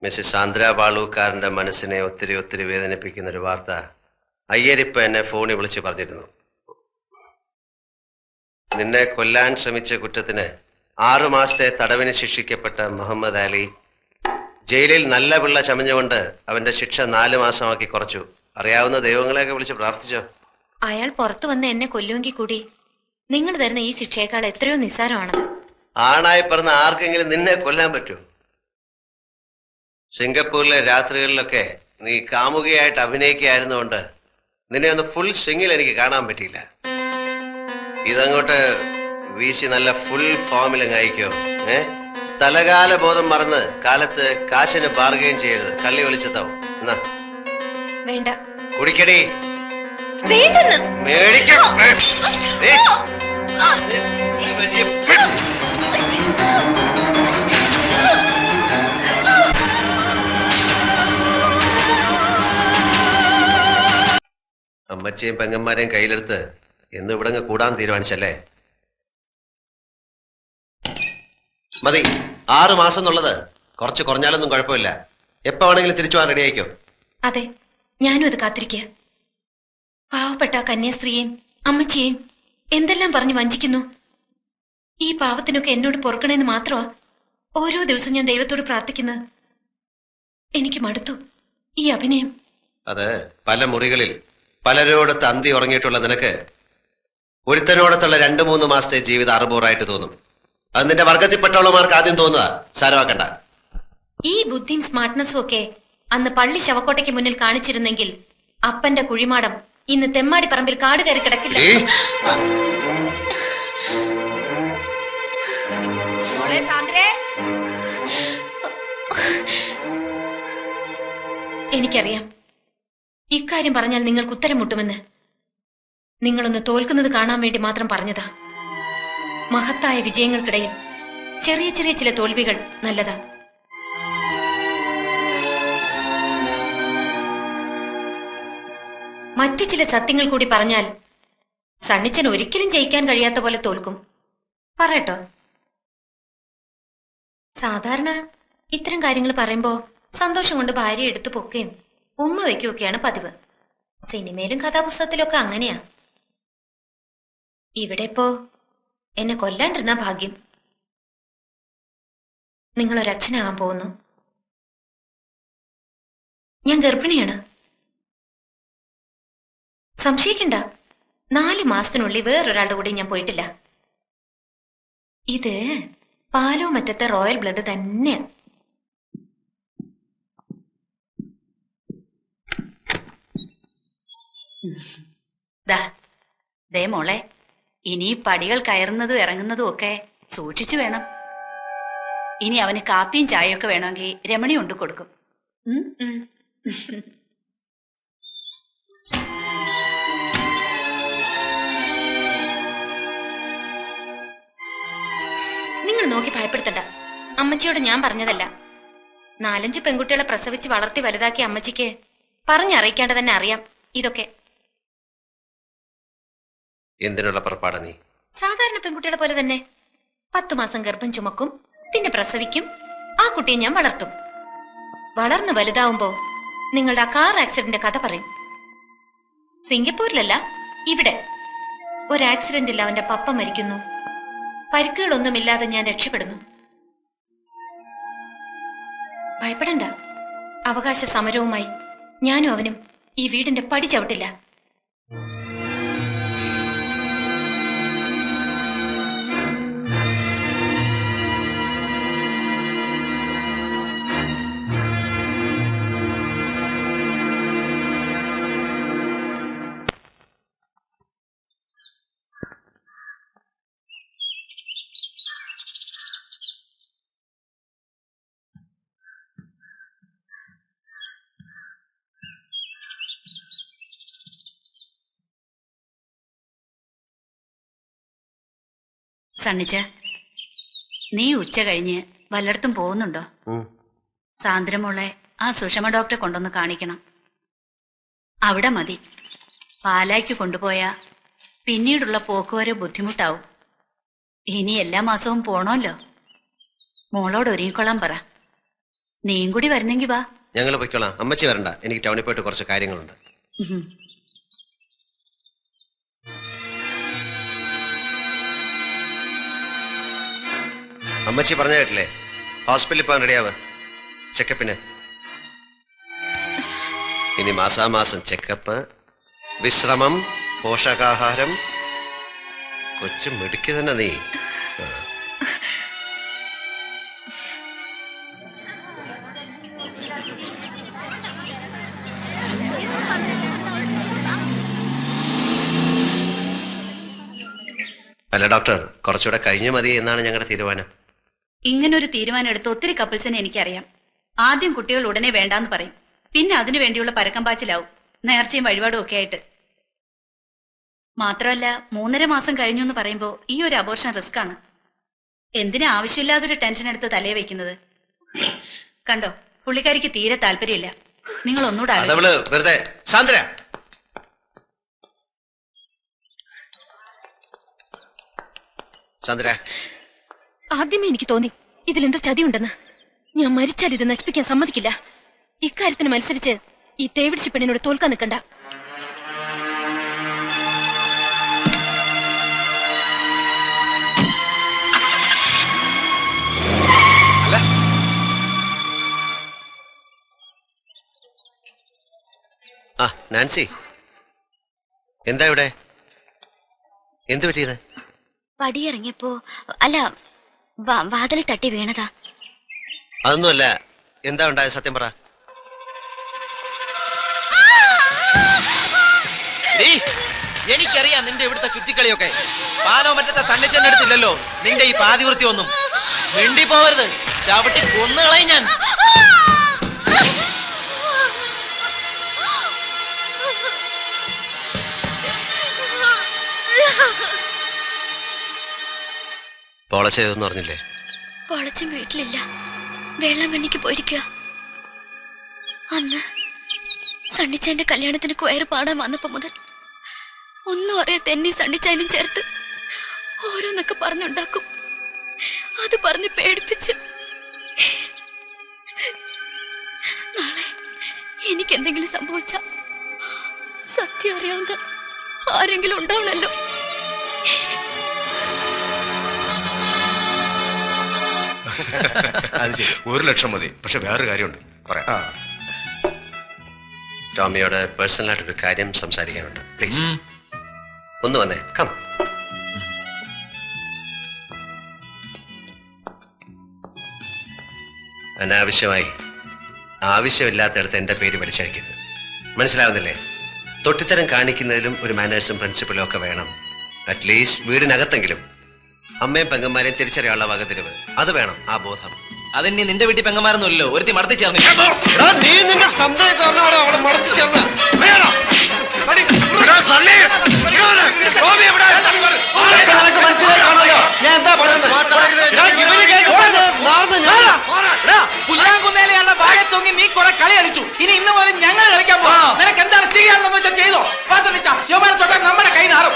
Mrs Sandra ബാളൂക്കാരൻ്റെ മനസ്സിനെ ഒത്തിരി ഒത്തിരി വേദനിപ്പിക്കുന്ന ഒരു വാർത്ത അയ്യരിപ്പ എന്നെ ഫോണിൽ വിളിച്ച് പറഞ്ഞിരുന്നു. നിന്നെ കൊല്ലാൻ ശ്രമിച്ച കുറ്റത്തിന് 6 മാസത്തെ തടവിന് ശിക്ഷിക്കപ്പെട്ട മുഹമ്മദ് അലി ജയിലിൽ നല്ല പിള്ള ചമഞ്ഞുകൊണ്ട് അവന്റെ ശിക്ഷ 4 മാസമാക്കി കുറച്ചു. അറിയാവുന്ന ദൈവങ്ങളെയൊക്കെ വിളിച്ച് പ്രാർത്ഥിച്ചോ? അയാൾ പുറത്തു വന്ന് എന്നെ കൊല്ലുമെങ്കിൽ കൂടി നിങ്ങൾ തരുന്ന ഈ ശിക്ഷയേക്കാൾ എത്രയോ നിസ്സാരമാണത്. ആണായി പറഞ്ഞ ആർക്കെങ്കിലും നിന്നെ കൊല്ലാൻ പറ്റൂ? സിംഗപ്പൂരിലെ രാത്രികളിലൊക്കെ നീ കാമുകയായിട്ട് അഭിനയിക്കുകയായിരുന്നുകൊണ്ട് നിന്നെ ഒന്ന് ഫുൾ സ്വിങ്ങിൽ എനിക്ക് കാണാൻ പറ്റിയില്ല. ഇതങ്ങോട്ട് വീശി നല്ല ഫുൾ ഫോമിലങ്ങ് അയക്കോ. സ്ഥലകാല ബോധം മറന്ന് കാലത്ത് കാശിന് ബാർഗെയിൻ ചെയ്യരുത്. കള്ളി വിളിച്ചതാവും. എന്നാ വേണ്ട, കുടിക്കടി. അമ്മച്ചയും പെങ്ങന്മാരെയും കയ്യിലെടുത്ത് എന്ന് ഇവിടെ കൂടാൻ തീരുമാനിച്ചല്ലേ? മതി. 6 മാസം എന്നുള്ളത് കുറച്ച് കുറഞ്ഞാലൊന്നും കുഴപ്പമില്ല. എപ്പോ വേണമെങ്കിലും തിരിച്ചു പോകാൻ റെഡി ആയിക്കോ. അതെ, ഞാനും അത് കാത്തിരിക്കുക. പാവപ്പെട്ട കന്യാസ്ത്രീയെയും അമ്മച്ചിയെയും എന്തെല്ലാം പറഞ്ഞു വഞ്ചിക്കുന്നു. ഈ പാവത്തിനൊക്കെ എന്നോട് പൊറുക്കണേന്ന് മാത്രമാ ഓരോ ദിവസവും ഞാൻ ദൈവത്തോട് പ്രാർത്ഥിക്കുന്നത്. എനിക്ക് മടുത്തു ഈ അഭിനയം. അത് പല മുറികളിൽ പലരോടത്ത് അന്തി ഉറങ്ങിയിട്ടുള്ള നിനക്ക് ഒരുത്തനോടത്തുള്ള 2-3 മാസത്തെ ജീവിതം അറുപൂറായിട്ട് തോന്നും. അത് നിന്റെ വർഗത്തിൽപ്പെട്ടവളമാർക്ക് ആദ്യം തോന്നുക. സാരമാക്കണ്ട. ഈ ബുദ്ധിയും സ്മാർട്ട്നെസ്സും ഒക്കെ അന്ന് പള്ളി ശവക്കോട്ടയ്ക്ക് മുന്നിൽ കാണിച്ചിരുന്നെങ്കിൽ അപ്പന്റെ കുഴിമാടം ഇന്ന് തെമ്മാടി പറമ്പിൽ കാട് കയറി കിടക്കില്ല. എനിക്കറിയാം ഇക്കാര്യം പറഞ്ഞാൽ നിങ്ങൾക്ക് ഉത്തരം മുട്ടുമെന്ന്. നിങ്ങളൊന്ന് തോൽക്കുന്നത് കാണാൻ വേണ്ടി മാത്രം പറഞ്ഞതാ. മഹത്തായ വിജയങ്ങൾക്കിടയിൽ ചെറിയ ചെറിയ ചില തോൽവികൾ നല്ലതാ. മറ്റു ചില സത്യങ്ങൾ കൂടി പറഞ്ഞാൽ സണ്ണിച്ചൻ ഒരിക്കലും ജയിക്കാൻ കഴിയാത്ത പോലെ തോൽക്കും. പറയട്ടോ? സാധാരണ ഇത്തരം കാര്യങ്ങൾ പറയുമ്പോ സന്തോഷം കൊണ്ട് ഭാര്യ എടുത്തു പൊക്കുകയും ഉമ്മ വയ്ക്കുകയൊക്കെയാണ് പതിവ്. സിനിമയിലും കഥാപുസ്തകത്തിലൊക്കെ അങ്ങനെയാ. ഇവിടെ ഇപ്പോ എന്നെ കൊല്ലാണ്ടിരുന്ന ഭാഗ്യം. നിങ്ങളൊരച്ഛനാകാൻ പോകുന്നു. ഞാൻ ഗർഭിണിയാണ്. സംശയിക്കണ്ട, 4 മാസത്തിനുള്ളിൽ വേറൊരാളുടെ കൂടെ ഞാൻ പോയിട്ടില്ല. ഇത് പാലോ മറ്റത്തെ റോയൽ ബ്ലഡ് തന്നെയാ. ദേ മോളെ, ഇനി പടികൾ കയറുന്നതും ഇറങ്ങുന്നതും ഒക്കെ സൂക്ഷിച്ചു വേണം. ഇനി അവന് കാപ്പിയും ചായയൊക്കെ വേണമെങ്കിൽ രമണി കൊണ്ട് കൊടുക്കും. നിങ്ങൾ നോക്കി ഭയപ്പെടുത്തണ്ട. അമ്മച്ചിയോട് ഞാൻ പറഞ്ഞതല്ല. 4-5 പെൺകുട്ടികളെ പ്രസവിച്ച് വളർത്തി വലുതാക്കിയ അമ്മച്ചിക്ക് പറഞ്ഞറിയിക്കാണ്ട് തന്നെ അറിയാം ഇതൊക്കെ. എന്തിനുള്ള പുറപ്പാടാ നീ? സാധാരണ പെൺകുട്ടികളെ പോലെ തന്നെ 10 മാസം ഗർഭം ചുമക്കും, പിന്നെ പ്രസവിക്കും. ആ കുട്ടിയെ ഞാൻ വളർത്തും. വളർന്ന് വലുതാവുമ്പോ നിങ്ങളുടെ ആ കാർ ആക്സിഡന്റ് കഥ പറയും. സിംഗപ്പൂരിലല്ല, ഇവിടെ ഒരു ആക്സിഡന്റിൽ അവന്റെ പപ്പ മരിക്കുന്നു. പരിക്കുകളൊന്നുമില്ലാതെ ഞാൻ രക്ഷപ്പെടുന്നു. ഭയപ്പെടണ്ട. അവകാശ സമരവുമായി ഞാനും അവനും ഈ വീടിന്റെ പടി ചവിട്ടില്ല. സണ്ണിച്ച, നീ ഉച്ച കഴിഞ്ഞ് വല്ലയിടത്തും പോകുന്നുണ്ടോ? സാന്ദ്രമോളെ ആ സുഷമ ഡോക്ടറെ കൊണ്ടൊന്ന് കാണിക്കണം. അവിടെ മതി. പാലായ്ക്ക് കൊണ്ടുപോയാ പിന്നീടുള്ള പോക്കുവരെ ബുദ്ധിമുട്ടാവും. ഇനി എല്ലാ മാസവും പോണോല്ലോ. മോളോട് ഒരുങ്ങിക്കൊള്ളാൻ പറ. നീയും കൂടി വരുന്നെങ്കി വാ. ഞങ്ങൾ പൊയ്ക്കോളാം. അമ്മച്ചി വരണ്ട, എനിക്ക് ടൗണിൽ പോയിട്ട് കുറച്ച് കാര്യങ്ങളുണ്ട്. ഉഹും. അമ്മച്ചി പറഞ്ഞ കേട്ടില്ലേ, ഹോസ്പിറ്റലിൽ പോകാൻ റെഡിയാവ് ചെക്കപ്പിന്. ഇനി മാസാമാസം ചെക്കപ്പ്, വിശ്രമം, പോഷകാഹാരം. കൊച്ചു മിടുക്കി തന്നെ നീ. അല്ല ഡോക്ടർ, കുറച്ചുകൂടെ കഴിഞ്ഞു മതി എന്നാണ് ഞങ്ങളുടെ തീരുമാനം. ഇങ്ങനൊരു തീരുമാനം എടുത്ത ഒത്തിരി കപ്പിൾസിനെ എനിക്കറിയാം. ആദ്യം കുട്ടികൾ ഉടനെ വേണ്ടാന്ന് പറയും, പിന്നെ അതിനു വേണ്ടിയുള്ള പരക്കം പാച്ചിലാവും, നേർച്ചയും വഴിപാടും ഒക്കെ ആയിട്ട്. മാത്രമല്ല 3.5 മാസം കഴിഞ്ഞു എന്ന് പറയുമ്പോ ഈ ഒരു അബോർഷൻ റിസ്ക് ആണ്. എന്തിനാ ആവശ്യമില്ലാതൊരു ടെൻഷൻ എടുത്ത് തലയെ വെക്കുന്നത്? കണ്ടോ, പുള്ളിക്കാരിക്ക് തീരെ താല്പര്യമില്ല. നിങ്ങൾ ഒന്നുകൂടെ അതവള് വെറുതെ. സാന്ദ്ര, സാന്ദ്ര, ആദ്യമേ എനിക്ക് തോന്നി ഇതിലെന്തോ ചതിയുണ്ടെന്ന്. ഞാൻ മരിച്ചാൽ ഇത് നശിപ്പിക്കാൻ സമ്മതിക്കില്ല. ഇക്കാര്യത്തിന് മത്സരിച്ച് ഈ തേവിടിച്ച് പെണ്ണിനോട് തോൽക്കാൻ നിൽക്കണ്ട. ആ നാൻസി, എന്താ ഇവിടെ? എന്ത് പറ്റിയത്? പടിയിറങ്ങിയപ്പോ അല്ല വാതിലിൽ തട്ടി വീണതാ. അതൊന്നുമല്ല. എന്താ ഉണ്ടായത്? സത്യം പറ. എനിക്കറിയാം നിന്റെ ഇവിടുത്തെ ചുറ്റിക്കളിയൊക്കെ. പാലോ മറ്റത്തെ തണ്ണിച്ചെന്നെടുത്തില്ലല്ലോ നിന്റെ ഈ പാതിവൃത്തി ഒന്നും. മിണ്ടി പോവരുത്, ചവിട്ടി കൊന്നുകളയും ഞാൻ. പോള ചെയ്തെന്ന് പറഞ്ഞില്ലേ? പൊളച്ചും വീട്ടിലില്ല, വേളാങ്കണ്ണിക്ക് പോയിരിക്കുക. അന്ന് സണ്ണിച്ചായന്റെ കല്യാണത്തിന് കൊയറ് പാടാൻ വന്നപ്പോ മുതൽ ഒന്നും അറിയാത്ത എന്നെ സണ്ണിച്ചായനും ചേർത്ത് ഓരോന്നൊക്കെ പറഞ്ഞുണ്ടാക്കും. അത് പറഞ്ഞ് പേടിപ്പിച്ച് നാളെ എനിക്കെന്തെങ്കിലും സംഭവിച്ച സത്യം അറിയാവുന്ന ആരെങ്കിലും ഉണ്ടാവണല്ലോ. അത് ശരി, 1 ലക്ഷം മതി. പക്ഷെ വേറൊരു കാര്യമുണ്ട്, പറയാം. ടോമിയോട് പേഴ്സണലായിട്ടൊരു കാര്യം സംസാരിക്കാനുണ്ട്. പ്ലീസ് ഒന്ന് വന്നേ. കം. അനാവശ്യമായി ആവശ്യമില്ലാത്തടത്ത് എന്റെ പേര് വലിച്ചഴിക്കരുത്. മനസ്സിലാവുന്നില്ലേ? തൊട്ടിത്തരം കാണിക്കുന്നതിലും ഒരു മാനേഴ്സും പ്രിൻസിപ്പലും ഒക്കെ വേണം. അറ്റ്ലീസ്റ്റ് വീടിനകത്തെങ്കിലും അമ്മയും പെങ്ങന്മാരെയും തിരിച്ചറിയാനുള്ള വകതിരിവ് അത് വേണം. ആ ബോധം. അതിനി നിന്റെ വീട്ടിൽ പെങ്ങന്മാരൊന്നുമല്ലോ, ഒരുത്തി മടത്തി ചേർന്ന്. പുല്ലാങ്കുന്നേലെയാണ് വായ തൂങ്ങി നീ കുറെ കളി കളിച്ചു. ഇനി ഇന്ന് മുതൽ ഞങ്ങൾ കളിക്കാൻ പോകാം. നിനക്ക് എന്താണ് ചെയ്യാണെന്ന് വെച്ചാൽ ചെയ്തോ. യോമാനെ തൊട്ടാൽ നമ്മുടെ കൈ നാറും.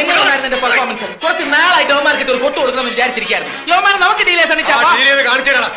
എങ്ങനെയായിരുന്നു എന്റെ പെർഫോമൻസ്? കുറച്ച് നാളായിട്ട് യോമാർക്കിട്ട് ഒരു കൊട്ടു കൊടുക്കണമെന്ന് വിചാരിച്ചിരിക്കുകയായിരുന്നു. യോമാനെ നമുക്ക് ഡീലേ സണ്ണിച്ചാ കാണിച്ചു തരാം.